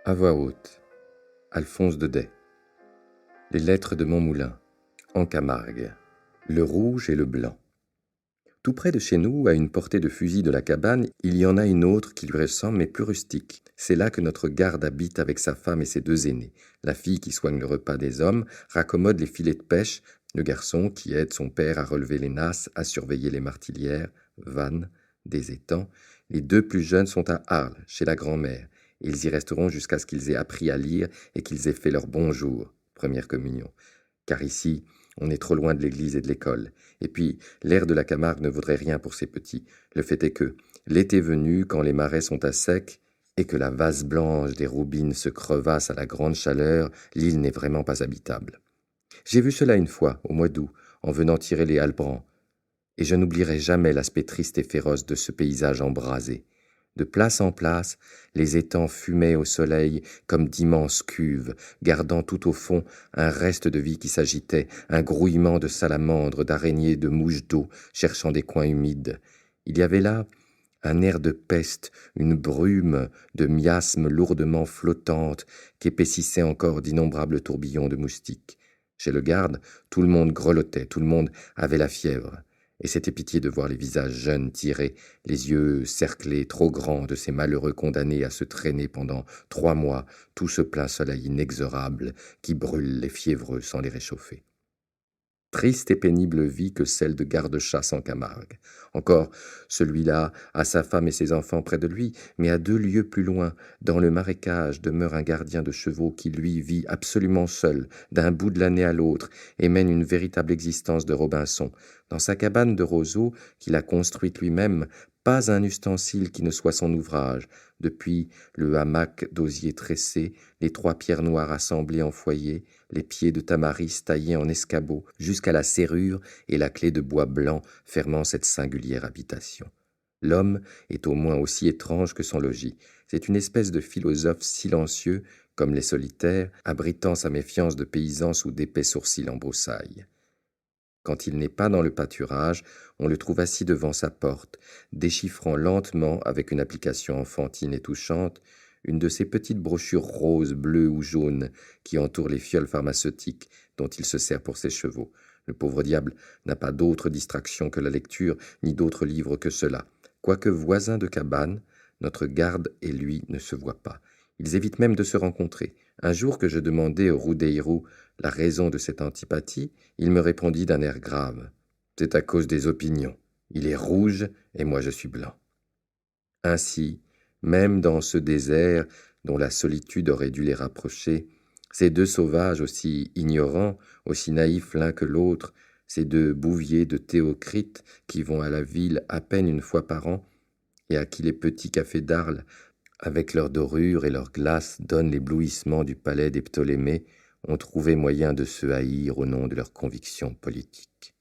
À voix haute, Alphonse Daudet. Les lettres de Montmoulin, en Camargue. Le rouge et le blanc. Tout près de chez nous, à une portée de fusil de la cabane, il y en a une autre qui lui ressemble, mais plus rustique. C'est là que notre garde habite avec sa femme et ses deux aînés. La fille qui soigne le repas des hommes, raccommode les filets de pêche, le garçon qui aide son père à relever les nasses, à surveiller les martilières, vannes, des étangs. Les deux plus jeunes sont à Arles, chez la grand-mère. Ils y resteront jusqu'à ce qu'ils aient appris à lire et qu'ils aient fait leur bonjour, première communion. Car ici, on est trop loin de l'église et de l'école. Et puis, l'air de la Camargue ne vaudrait rien pour ces petits. Le fait est que, l'été venu, quand les marais sont à sec, et que la vase blanche des roubines se crevasse à la grande chaleur, l'île n'est vraiment pas habitable. J'ai vu cela une fois, au mois d'août, en venant tirer les halbrans, et je n'oublierai jamais l'aspect triste et féroce de ce paysage embrasé. De place en place, les étangs fumaient au soleil comme d'immenses cuves, gardant tout au fond un reste de vie qui s'agitait, un grouillement de salamandres, d'araignées, de mouches d'eau, cherchant des coins humides. Il y avait là un air de peste, une brume de miasmes lourdement flottantes qu'épaississaient encore d'innombrables tourbillons de moustiques. Chez le garde, tout le monde grelottait, tout le monde avait la fièvre. Et c'était pitié de voir les visages jeunes tirés, les yeux cerclés trop grands de ces malheureux condamnés à se traîner pendant 3 mois, tout ce plein soleil inexorable qui brûle les fiévreux sans les réchauffer. Triste et pénible vie que celle de garde-chasse en Camargue. Encore, celui-là a sa femme et ses enfants près de lui, mais à 2 lieues plus loin, dans le marécage, demeure un gardien de chevaux qui, lui, vit absolument seul, d'un bout de l'année à l'autre, et mène une véritable existence de Robinson. Dans sa cabane de roseaux, qu'il a construite lui-même, pas un ustensile qui ne soit son ouvrage, depuis le hamac d'osier tressé, les 3 pierres noires assemblées en foyer, les pieds de tamaris taillés en escabeau, jusqu'à la serrure et la clé de bois blanc fermant cette singulière habitation. L'homme est au moins aussi étrange que son logis. C'est une espèce de philosophe silencieux, comme les solitaires, abritant sa méfiance de paysan sous d'épais sourcils en broussailles. Quand il n'est pas dans le pâturage, on le trouve assis devant sa porte, déchiffrant lentement, avec une application enfantine et touchante, une de ces petites brochures roses, bleues ou jaunes qui entourent les fioles pharmaceutiques dont il se sert pour ses chevaux. Le pauvre diable n'a pas d'autre distraction que la lecture, ni d'autres livres que cela. Quoique voisins de cabane, notre garde et lui ne se voient pas. Ils évitent même de se rencontrer. Un jour que je demandai au Roudeiro la raison de cette antipathie, il me répondit d'un air grave. « C'est à cause des opinions. Il est rouge et moi je suis blanc. » Ainsi, même dans ce désert dont la solitude aurait dû les rapprocher, ces 2 sauvages aussi ignorants, aussi naïfs l'un que l'autre, ces 2 bouviers de Théocrite qui vont à la ville à peine une fois par an et à qui les petits cafés d'Arles, avec leur dorure et leur glace, donnent l'éblouissement du palais des Ptolémées, ont trouvé moyen de se haïr au nom de leurs convictions politiques.